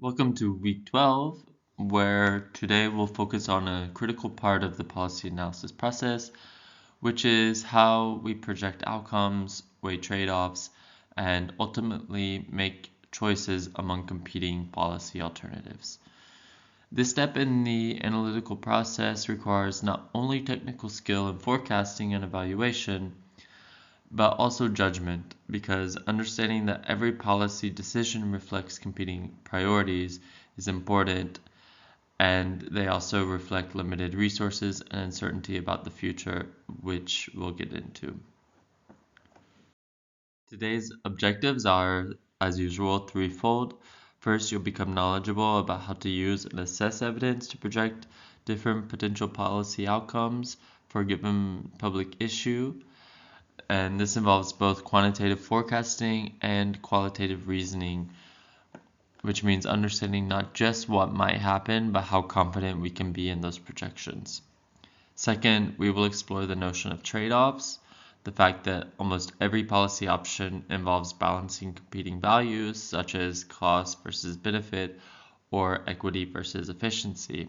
Welcome to week 12, where today we'll focus on a critical part of the policy analysis process, which is how we project outcomes, weigh trade-offs, and ultimately make choices among competing policy alternatives. This step in the analytical process requires not only technical skill in forecasting and evaluation, but also judgment, because understanding that every policy decision reflects competing priorities is important, and they also reflect limited resources and uncertainty about the future, which we'll get into. Today's objectives are, as usual, threefold. First, you'll become knowledgeable about how to use and assess evidence to project different potential policy outcomes for a given public issue. And this involves both quantitative forecasting and qualitative reasoning, which means understanding not just what might happen, but how confident we can be in those projections. Second, we will explore the notion of trade-offs, the fact that almost every policy option involves balancing competing values, such as cost versus benefit or equity versus efficiency.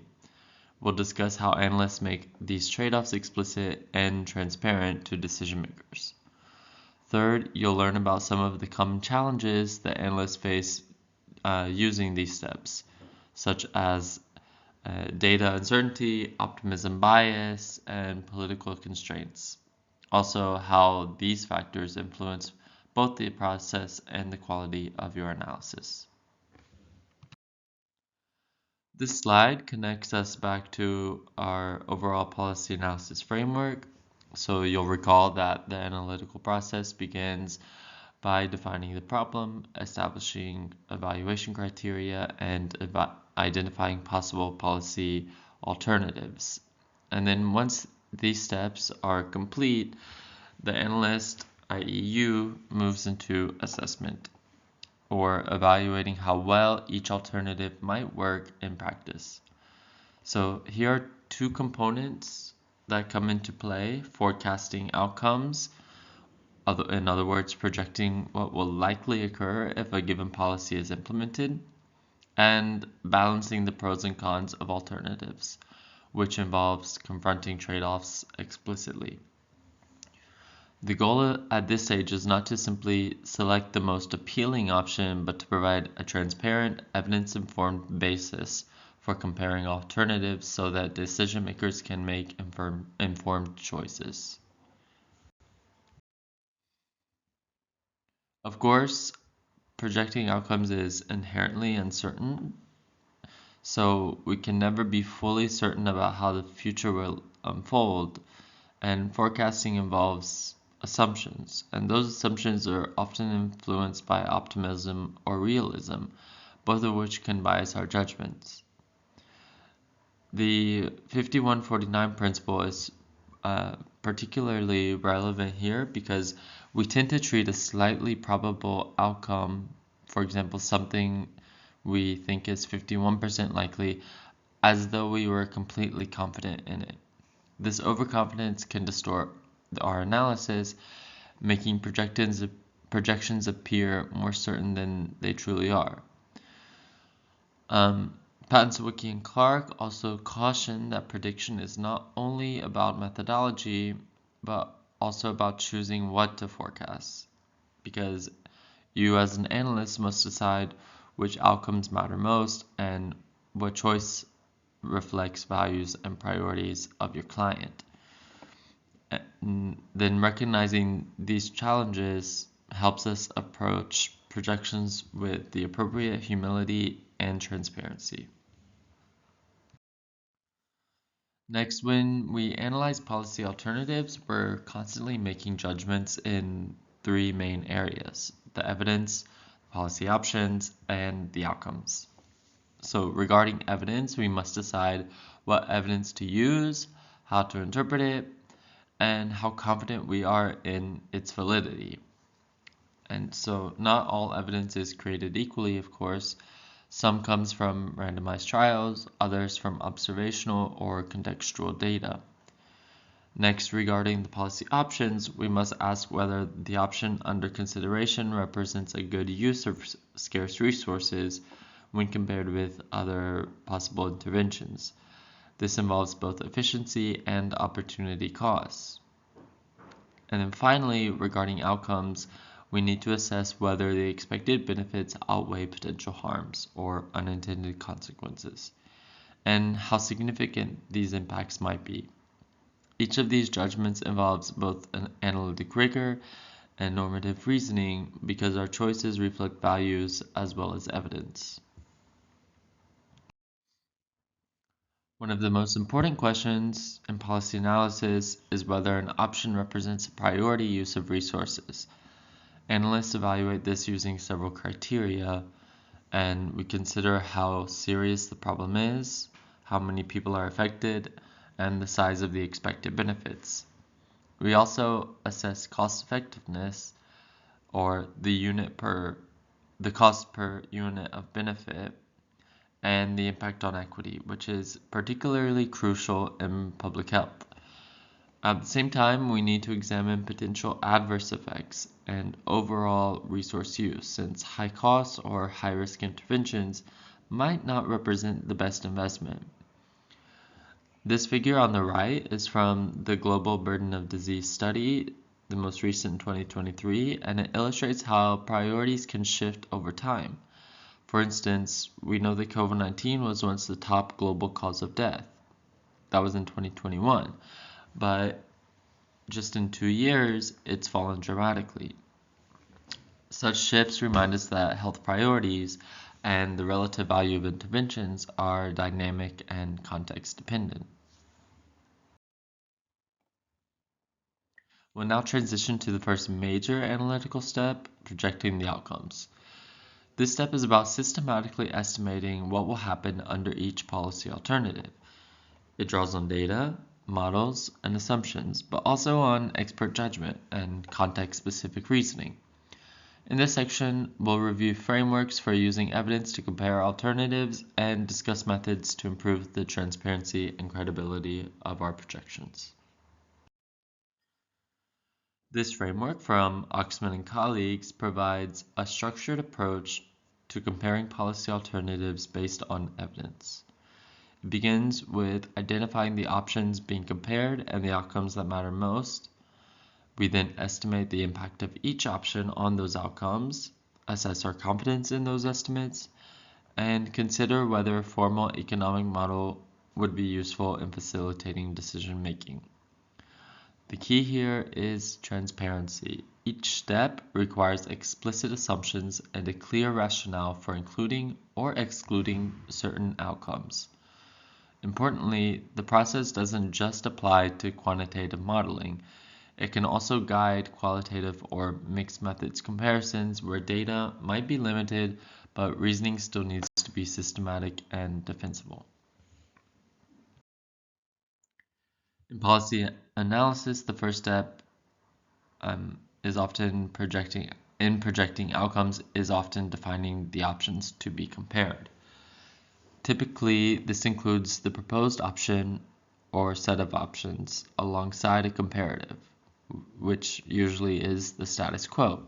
We'll discuss how analysts make these trade-offs explicit and transparent to decision makers. Third, you'll learn about some of the common challenges that analysts face using these steps, such as data uncertainty, optimism bias, and political constraints. Also, how these factors influence both the process and the quality of your analysis. This slide connects us back to our overall policy analysis framework. So you'll recall that the analytical process begins by defining the problem, establishing evaluation criteria, and identifying possible policy alternatives. And then once these steps are complete, the analyst, i.e. you, moves into assessment, or evaluating how well each alternative might work in practice. So here are two components that come into play: forecasting outcomes, in other words, projecting what will likely occur if a given policy is implemented, and balancing the pros and cons of alternatives, which involves confronting trade-offs explicitly. The goal at this stage is not to simply select the most appealing option, but to provide a transparent, evidence-informed basis for comparing alternatives so that decision makers can make informed choices. Of course, projecting outcomes is inherently uncertain, so we can never be fully certain about how the future will unfold, and forecasting involves assumptions, and those assumptions are often influenced by optimism or realism, both of which can bias our judgments. The 51-49 principle is particularly relevant here because we tend to treat a slightly probable outcome, for example, something we think is 51% likely, as though we were completely confident in it. This overconfidence can distort our analysis, making projections appear more certain than they truly are. Patton-Sawicki and Clark also caution that prediction is not only about methodology, but also about choosing what to forecast, because you as an analyst must decide which outcomes matter most and what choice reflects values and priorities of your client. And then recognizing these challenges helps us approach projections with the appropriate humility and transparency. Next, when we analyze policy alternatives, we're constantly making judgments in three main areas: the evidence, policy options, and the outcomes. So regarding evidence, we must decide what evidence to use, how to interpret it, and how confident we are in its validity. And so not all evidence is created equally, of course. Some comes from randomized trials, others from observational or contextual data. Next, regarding the policy options, we must ask whether the option under consideration represents a good use of scarce resources, when compared with other possible interventions. This involves both efficiency and opportunity costs. And then finally, regarding outcomes, we need to assess whether the expected benefits outweigh potential harms or unintended consequences, and how significant these impacts might be. Each of these judgments involves both an analytic rigor and normative reasoning because our choices reflect values as well as evidence. One of the most important questions in policy analysis is whether an option represents a priority use of resources. Analysts evaluate this using several criteria, and we consider how serious the problem is, how many people are affected, and the size of the expected benefits. We also assess cost effectiveness, or the cost per unit of benefit, and the impact on equity, which is particularly crucial in public health. At the same time, we need to examine potential adverse effects and overall resource use, since high cost or high risk interventions might not represent the best investment. This figure on the right is from the Global Burden of Disease study, the most recent in 2023, and it illustrates how priorities can shift over time. For instance, we know that COVID-19 was once the top global cause of death. That was in 2021. But just in 2 years, it's fallen dramatically. Such shifts remind us that health priorities and the relative value of interventions are dynamic and context dependent. We'll now transition to the first major analytical step, projecting the outcomes. This step is about systematically estimating what will happen under each policy alternative. It draws on data, models, and assumptions, but also on expert judgment and context-specific reasoning. In this section, we'll review frameworks for using evidence to compare alternatives and discuss methods to improve the transparency and credibility of our projections. This framework from Oxman and colleagues provides a structured approach to comparing policy alternatives based on evidence. It begins with identifying the options being compared and the outcomes that matter most. We then estimate the impact of each option on those outcomes, assess our confidence in those estimates, and consider whether a formal economic model would be useful in facilitating decision making. The key here is transparency. Each step requires explicit assumptions and a clear rationale for including or excluding certain outcomes. Importantly, the process doesn't just apply to quantitative modeling. It can also guide qualitative or mixed methods comparisons where data might be limited, but reasoning still needs to be systematic and defensible. In policy analysis, the first step is often projecting outcomes is often defining the options to be compared. Typically, this includes the proposed option or set of options alongside a comparative, which usually is the status quo.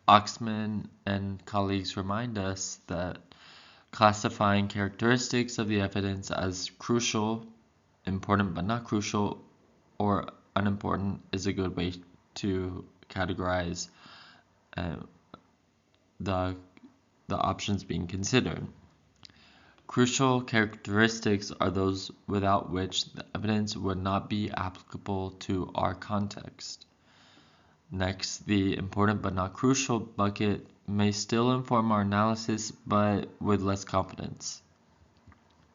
Oxman and colleagues remind us that classifying characteristics of the evidence as crucial, important but not crucial, or unimportant is a good way to categorize the options being considered. Crucial characteristics are those without which the evidence would not be applicable to our context. Next, the important but not crucial bucket may still inform our analysis, but with less confidence.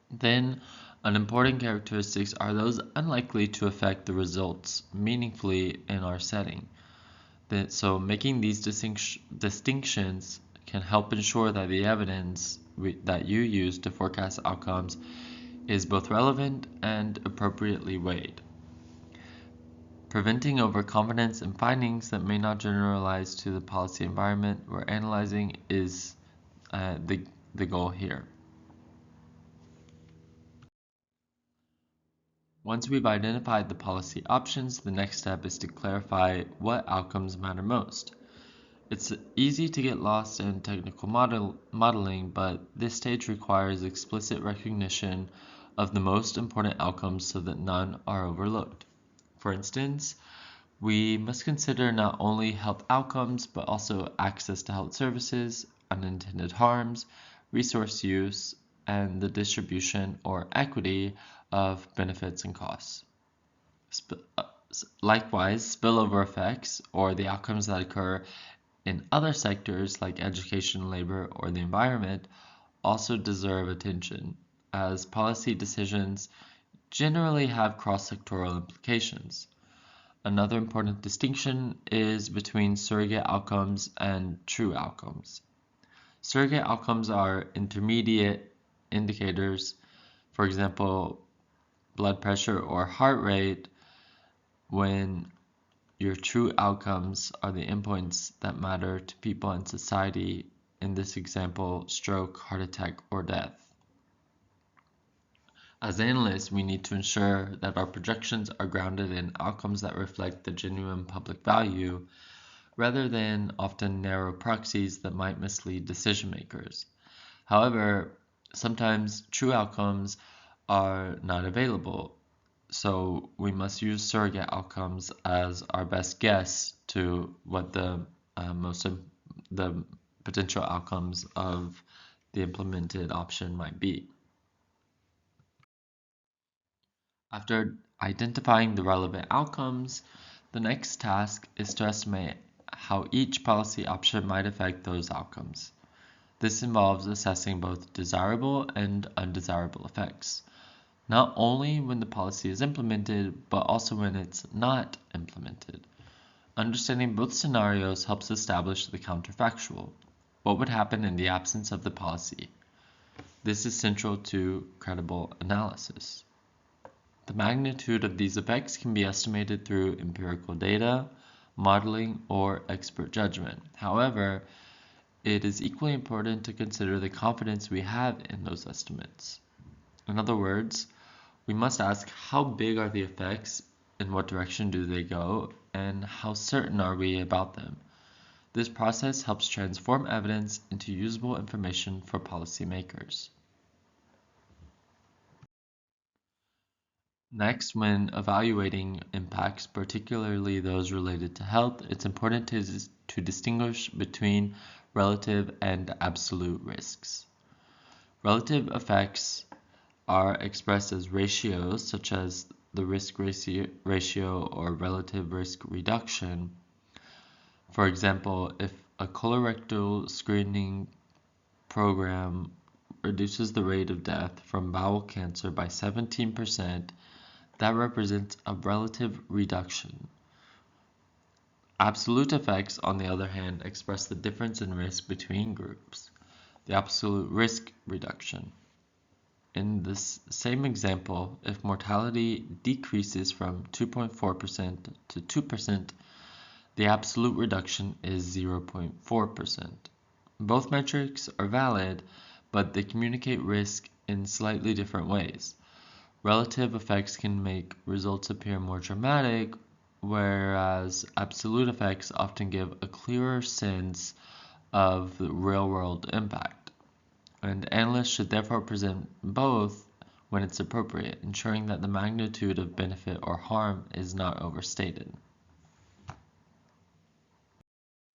Then, unimportant characteristics are those unlikely to affect the results meaningfully in our setting. So making these distinctions can help ensure that the evidence that you use to forecast outcomes is both relevant and appropriately weighed. Preventing overconfidence in findings that may not generalize to the policy environment we're analyzing is the goal here. Once we've identified the policy options, the next step is to clarify what outcomes matter most. It's easy to get lost in technical modeling, but this stage requires explicit recognition of the most important outcomes so that none are overlooked. For instance, we must consider not only health outcomes, but also access to health services, unintended harms, resource use, and the distribution or equity of benefits and costs. Likewise, spillover effects, or the outcomes that occur in other sectors like education, labor, or the environment, also deserve attention, as policy decisions generally have cross-sectoral implications. Another important distinction is between surrogate outcomes and true outcomes. Surrogate outcomes are intermediate indicators, for example, blood pressure or heart rate, when your true outcomes are the endpoints that matter to people and society, in this example, stroke, heart attack, or death. As analysts, we need to ensure that our projections are grounded in outcomes that reflect the genuine public value, rather than often narrow proxies that might mislead decision makers. However, sometimes true outcomes are not available, so we must use surrogate outcomes as our best guess to what the potential outcomes of the implemented option might be. After identifying the relevant outcomes, the next task is to estimate how each policy option might affect those outcomes. This involves assessing both desirable and undesirable effects, not only when the policy is implemented, but also when it's not implemented. Understanding both scenarios helps establish the counterfactual. What would happen in the absence of the policy? This is central to credible analysis. The magnitude of these effects can be estimated through empirical data, modeling, or expert judgment. However, it is equally important to consider the confidence we have in those estimates. In other words, we must ask how big are the effects, in what direction do they go, and how certain are we about them. This process helps transform evidence into usable information for policymakers. Next, when evaluating impacts, particularly those related to health, it's important to distinguish between relative and absolute risks. Relative effects are expressed as ratios, such as the risk ratio or relative risk reduction. For example, if a colorectal screening program reduces the rate of death from bowel cancer by 17%, that represents a relative reduction. Absolute effects, on the other hand, express the difference in risk between groups, the absolute risk reduction. In this same example, if mortality decreases from 2.4% to 2%, the absolute reduction is 0.4%. Both metrics are valid, but they communicate risk in slightly different ways. Relative effects can make results appear more dramatic, whereas absolute effects often give a clearer sense of the real-world impact. And analysts should therefore present both when it's appropriate, ensuring that the magnitude of benefit or harm is not overstated.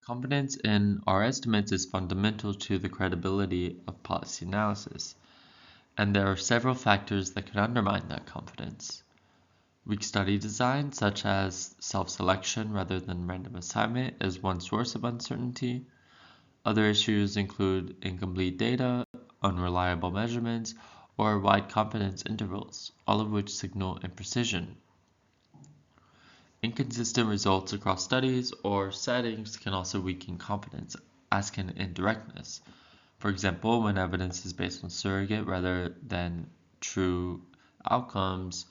Confidence in our estimates is fundamental to the credibility of policy analysis, and there are several factors that can undermine that confidence. Weak study design, such as self-selection rather than random assignment, is one source of uncertainty. Other issues include incomplete data, unreliable measurements, or wide confidence intervals, all of which signal imprecision. Inconsistent results across studies or settings can also weaken confidence, as can indirectness. For example, when evidence is based on surrogate rather than true outcomes,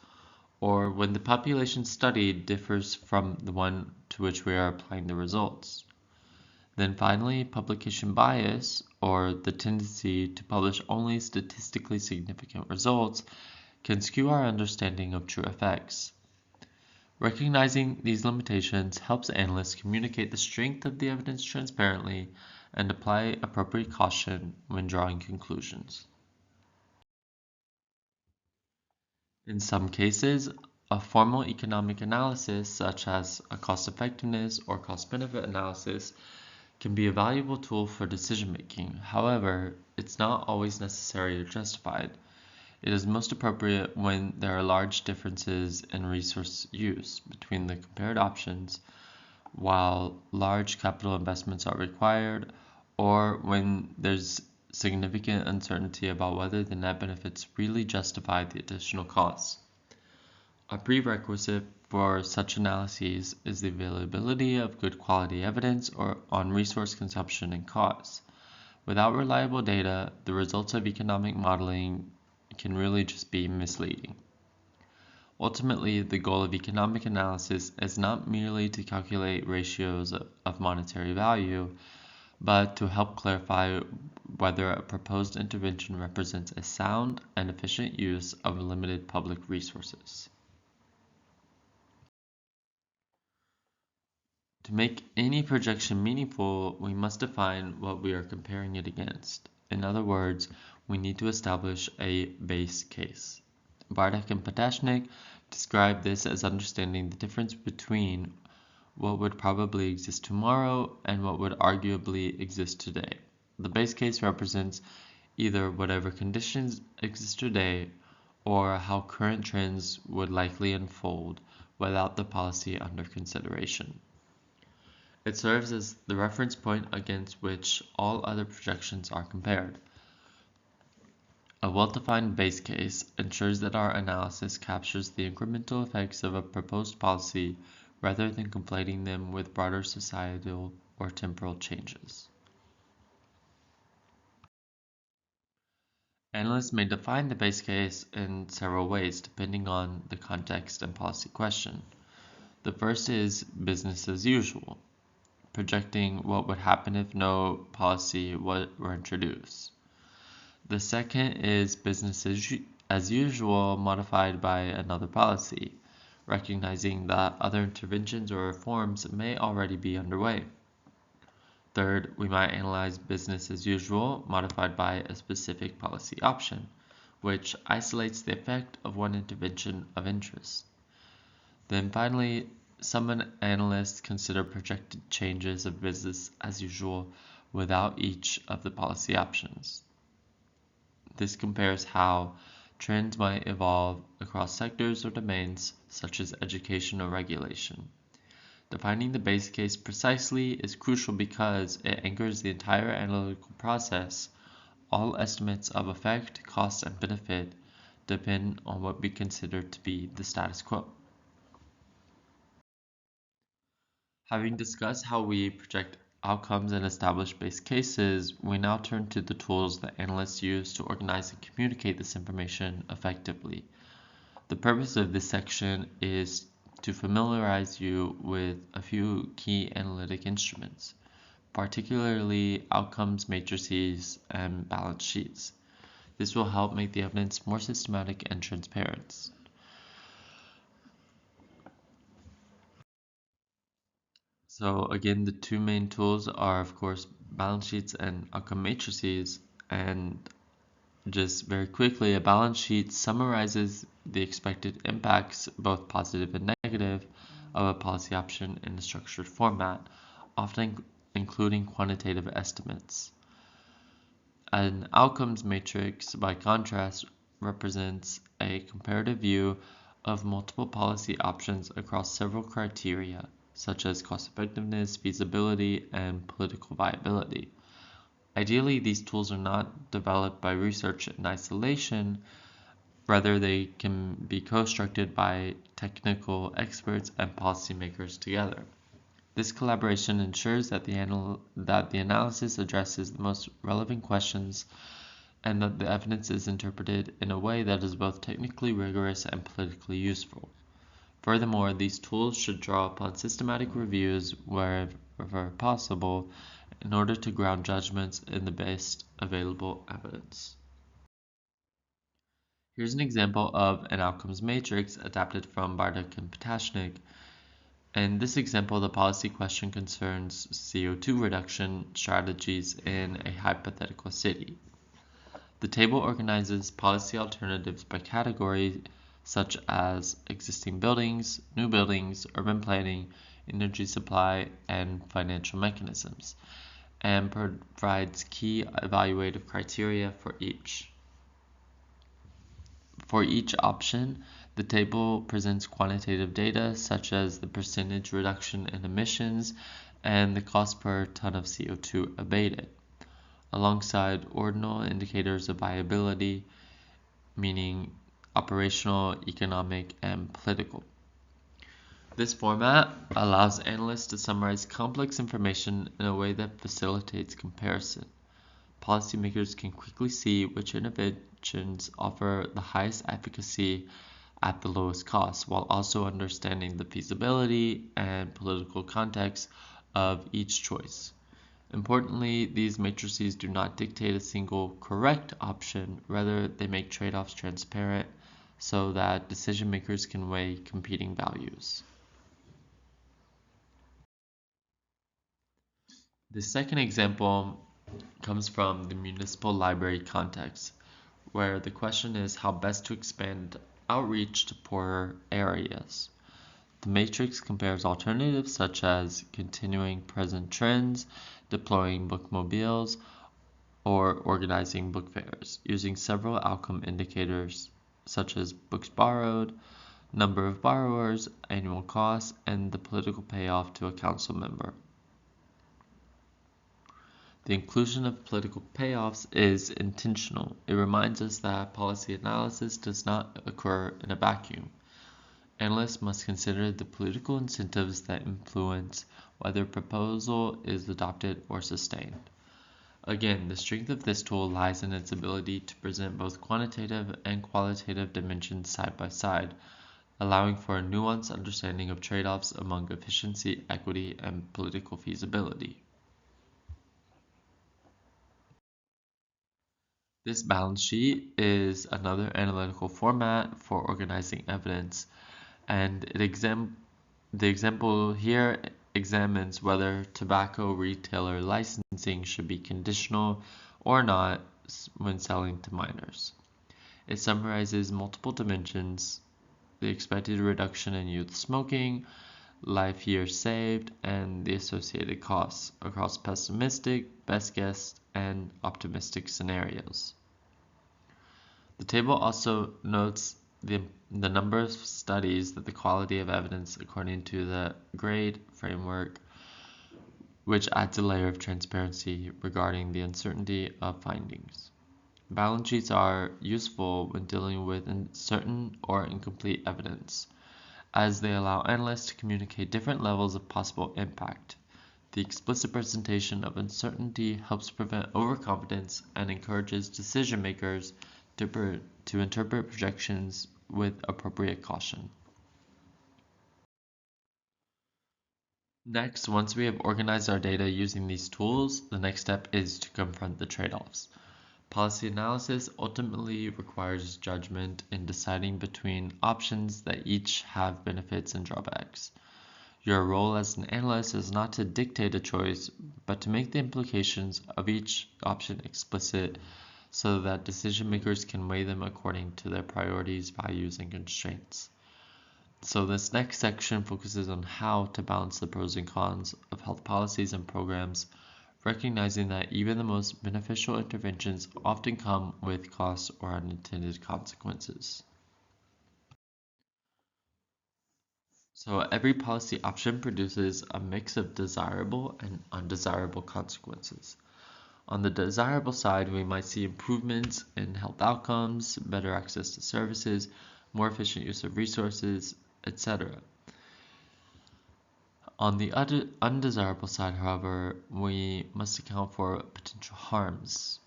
or when the population studied differs from the one to which we are applying the results. Then finally, publication bias, or the tendency to publish only statistically significant results, can skew our understanding of true effects. Recognizing these limitations helps analysts communicate the strength of the evidence transparently and apply appropriate caution when drawing conclusions. In some cases, a formal economic analysis, such as a cost-effectiveness or cost-benefit analysis, can be a valuable tool for decision-making. However, it's not always necessary or justified. It is most appropriate when there are large differences in resource use between the compared options, while large capital investments are required, or when there's significant uncertainty about whether the net benefits really justify the additional costs. A prerequisite for such analyses is the availability of good quality evidence on resource consumption and costs. Without reliable data, the results of economic modeling can really just be misleading. Ultimately, the goal of economic analysis is not merely to calculate ratios of monetary value, but to help clarify whether a proposed intervention represents a sound and efficient use of limited public resources. To make any projection meaningful, we must define what we are comparing it against. In other words, we need to establish a base case. Bartek and Potashnik describe this as understanding the difference between what would probably exist tomorrow and what would arguably exist today. The base case represents either whatever conditions exist today or how current trends would likely unfold without the policy under consideration. It serves as the reference point against which all other projections are compared. A well-defined base case ensures that our analysis captures the incremental effects of a proposed policy rather than conflating them with broader societal or temporal changes. Analysts may define the base case in several ways depending on the context and policy question. The first is business as usual, projecting what would happen if no policy were introduced. The second is business as usual modified by another policy, recognizing that other interventions or reforms may already be underway. Third, we might analyze business as usual modified by a specific policy option, which isolates the effect of one intervention of interest. Then finally, some analysts consider projected changes of business as usual without each of the policy options. This compares how trends might evolve across sectors or domains such as education or regulation. Defining the base case precisely is crucial because it anchors the entire analytical process. All estimates of effect, cost, and benefit depend on what we consider to be the status quo. Having discussed how we project outcomes and establish base cases, we now turn to the tools that analysts use to organize and communicate this information effectively. The purpose of this section is to familiarize you with a few key analytic instruments, particularly outcomes matrices and balance sheets. This will help make the evidence more systematic and transparent. So again, the two main tools are, of course, balance sheets and outcome matrices. And just very quickly, a balance sheet summarizes the expected impacts, both positive and negative, of a policy option in a structured format, often including quantitative estimates. An outcomes matrix, by contrast, represents a comparative view of multiple policy options across several criteria, such as cost-effectiveness, feasibility, and political viability. Ideally, these tools are not developed by research in isolation, rather they can be constructed by technical experts and policymakers together. This collaboration ensures that the analysis addresses the most relevant questions and that the evidence is interpreted in a way that is both technically rigorous and politically useful. Furthermore, these tools should draw upon systematic reviews wherever possible in order to ground judgments in the best available evidence. Here's an example of an outcomes matrix adapted from Bartek and Patashnik. In this example, the policy question concerns CO2 reduction strategies in a hypothetical city. The table organizes policy alternatives by category such as existing buildings, new buildings, urban planning, energy supply, and financial mechanisms, and provides key evaluative criteria for each. For each option, the table presents quantitative data such as the percentage reduction in emissions and the cost per ton of CO2 abated, alongside ordinal indicators of viability, meaning operational, economic, and political. This format allows analysts to summarize complex information in a way that facilitates comparison. Policymakers can quickly see which interventions offer the highest efficacy at the lowest cost, while also understanding the feasibility and political context of each choice. Importantly, these matrices do not dictate a single correct option, rather they make trade-offs transparent so that decision makers can weigh competing values. The second example comes from the municipal library context, where the question is how best to expand outreach to poorer areas. The matrix compares alternatives such as continuing present trends, deploying bookmobiles, or organizing book fairs, using several outcome indicators such as books borrowed, number of borrowers, annual costs, and the political payoff to a council member. The inclusion of political payoffs is intentional. It reminds us that policy analysis does not occur in a vacuum. Analysts must consider the political incentives that influence whether a proposal is adopted or sustained. Again, the strength of this tool lies in its ability to present both quantitative and qualitative dimensions side by side, allowing for a nuanced understanding of trade-offs among efficiency, equity, and political feasibility. This balance sheet is another analytical format for organizing evidence, and the example here examines whether tobacco retailer licensing should be conditional or not when selling to minors. It summarizes multiple dimensions: the expected reduction in youth smoking, life years saved, and the associated costs across pessimistic, best guess, and optimistic scenarios. The table also notes the number of studies that the quality of evidence according to the grade framework, which adds a layer of transparency regarding the uncertainty of findings. Balance sheets are useful when dealing with uncertain or incomplete evidence, as they allow analysts to communicate different levels of possible impact. The explicit presentation of uncertainty helps prevent overconfidence and encourages decision makers to interpret projections with appropriate caution. Next, once we have organized our data using these tools, the next step is to confront the trade-offs. Policy analysis ultimately requires judgment in deciding between options that each have benefits and drawbacks. Your role as an analyst is not to dictate a choice, but to make the implications of each option explicit so that decision makers can weigh them according to their priorities, values, and constraints. So this next section focuses on how to balance the pros and cons of health policies and programs, recognizing that even the most beneficial interventions often come with costs or unintended consequences. So every policy option produces a mix of desirable and undesirable consequences. On the desirable side, we might see improvements in health outcomes, better access to services, more efficient use of resources, etc. On the undesirable side, however, we must account for potential harms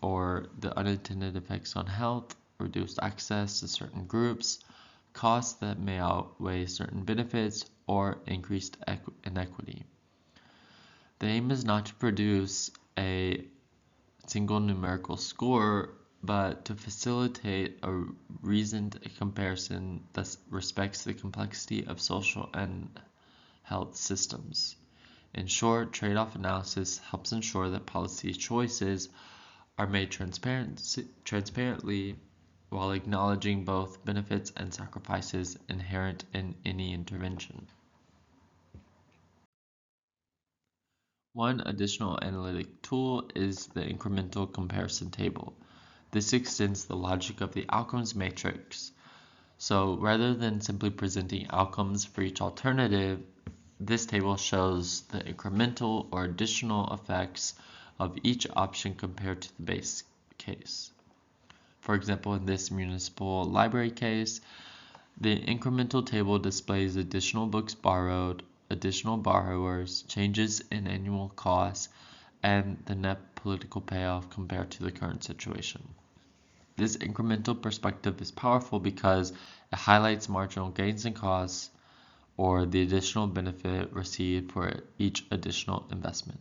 or the unintended effects on health, reduced access to certain groups, costs that may outweigh certain benefits, or increased inequity. The aim is not to produce a single numerical score but to facilitate a reasoned comparison that respects the complexity of social and health systems. In short, trade-off analysis helps ensure that policy choices are made transparently while acknowledging both benefits and sacrifices inherent in any intervention. One additional analytic tool is the incremental comparison table. This extends the logic of the outcomes matrix. So rather than simply presenting outcomes for each alternative, this table shows the incremental or additional effects of each option compared to the base case. For example, in this municipal library case, the incremental table displays additional books borrowed, additional borrowers, changes in annual costs, and the net political payoff compared to the current situation. This incremental perspective is powerful because it highlights marginal gains and costs or the additional benefit received for each additional investment.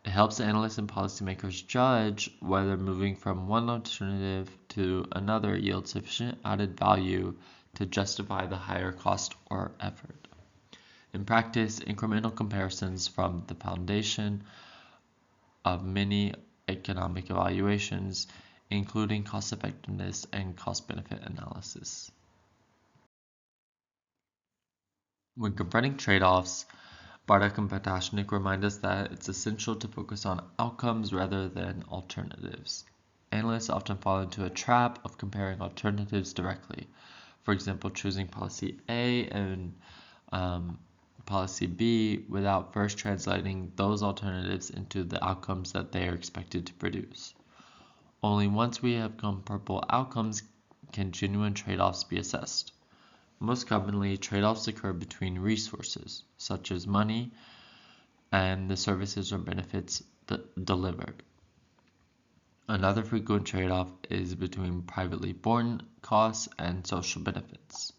It helps analysts and policymakers judge whether moving from one alternative to another yields sufficient added value to justify the higher cost or effort. In practice, incremental comparisons form the foundation of many economic evaluations, including cost effectiveness and cost benefit analysis. When confronting trade-offs, Bartek and Patashnik remind us that it's essential to focus on outcomes rather than alternatives. Analysts often fall into a trap of comparing alternatives directly. For example, choosing policy A and policy B without first translating those alternatives into the outcomes that they are expected to produce. Only once we have comparable outcomes can genuine trade-offs be assessed. Most commonly, trade-offs occur between resources, such as money, and the services or benefits delivered. Another frequent trade-off is between privately borne costs and social benefits.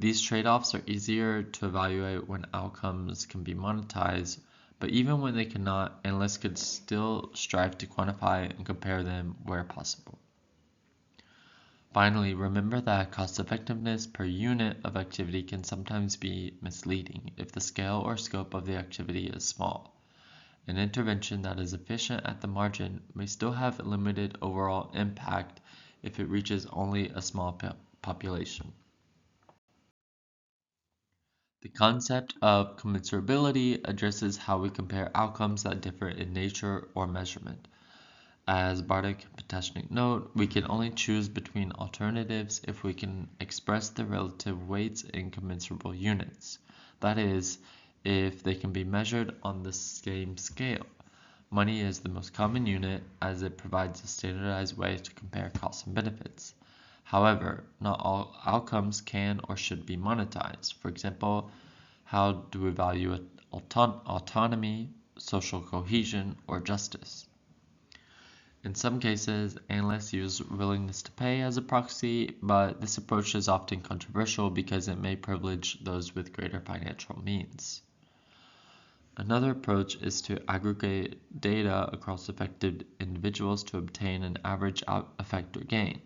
These trade-offs are easier to evaluate when outcomes can be monetized, but even when they cannot, analysts could still strive to quantify and compare them where possible. Finally, remember that cost effectiveness per unit of activity can sometimes be misleading if the scale or scope of the activity is small. An intervention that is efficient at the margin may still have limited overall impact if it reaches only a small population. The concept of commensurability addresses how we compare outcomes that differ in nature or measurement. As Bartek and Patashnik note, we can only choose between alternatives if we can express the relative weights in commensurable units. That is, if they can be measured on the same scale. Money is the most common unit as it provides a standardized way to compare costs and benefits. However, not all outcomes can or should be monetized. For example, how do we value autonomy, social cohesion, or justice? In some cases, analysts use willingness to pay as a proxy, but this approach is often controversial because it may privilege those with greater financial means. Another approach is to aggregate data across affected individuals to obtain an average effect or gain.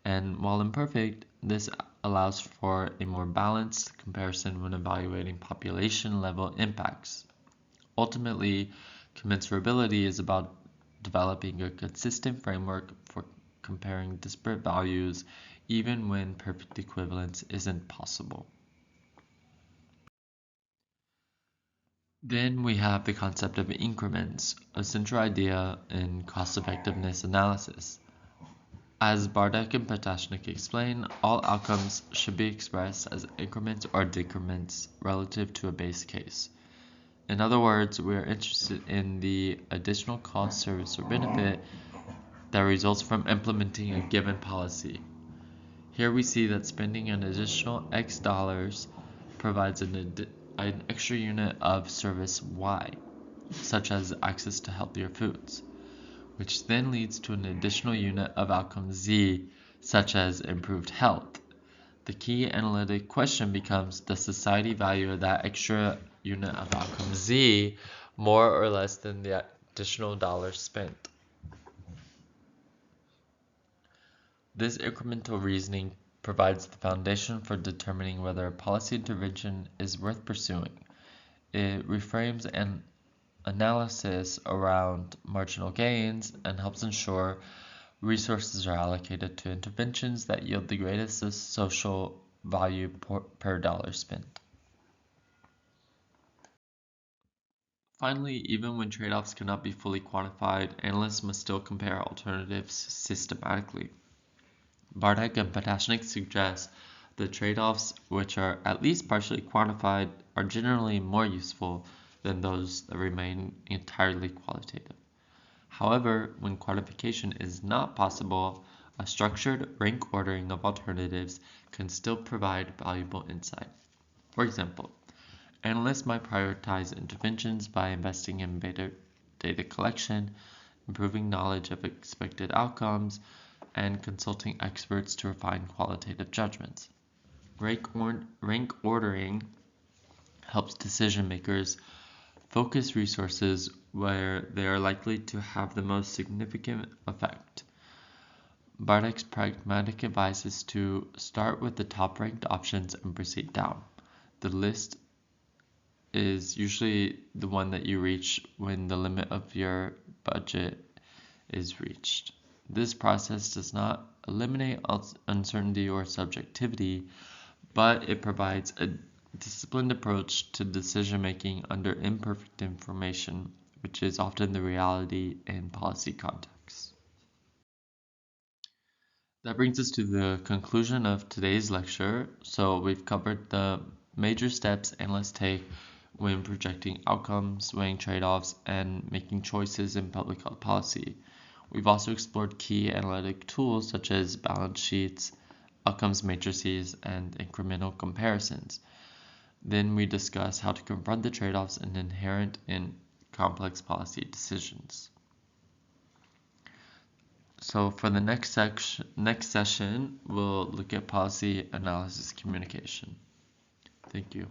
And while imperfect, this allows for a more balanced comparison when evaluating population-level impacts. Ultimately, commensurability is about developing a consistent framework for comparing disparate values even when perfect equivalence isn't possible. Then we have the concept of increments, a central idea in cost-effectiveness analysis. As Bartek and Patashnik explain, all outcomes should be expressed as increments or decrements relative to a base case. In other words, we are interested in the additional cost, service, or benefit that results from implementing a given policy. Here we see that spending an additional X dollars provides an extra unit of service Y, such as access to healthier foods, which then leads to an additional unit of outcome Z, such as improved health. The key analytic question becomes, does society value that extra unit of outcome Z more or less than the additional dollars spent? This incremental reasoning provides the foundation for determining whether a policy intervention is worth pursuing. It reframes an analysis around marginal gains and helps ensure resources are allocated to interventions that yield the greatest social value per dollar spent. Finally, even when trade-offs cannot be fully quantified, analysts must still compare alternatives systematically. Bartek and Patashnik suggest the trade-offs, which are at least partially quantified, are generally more useful than those that remain entirely qualitative. However, when quantification is not possible, a structured rank ordering of alternatives can still provide valuable insight. For example, analysts might prioritize interventions by investing in better data collection, improving knowledge of expected outcomes, and consulting experts to refine qualitative judgments. Rank ordering helps decision makers focus resources where they are likely to have the most significant effect. Bartek's pragmatic advice is to start with the top ranked options and proceed down. The list is usually the one that you reach when the limit of your budget is reached. This process does not eliminate uncertainty or subjectivity, but it provides a disciplined approach to decision making under imperfect information, which is often the reality in policy contexts. That brings us to the conclusion of today's lecture. So we've covered the major steps analysts take when projecting outcomes, weighing trade-offs, and making choices in public health policy. We've also explored key analytic tools such as balance sheets, outcomes matrices, and incremental comparisons. Then we discuss how to confront the trade-offs inherent in complex policy decisions. So for the next session, we'll look at policy analysis communication. Thank you.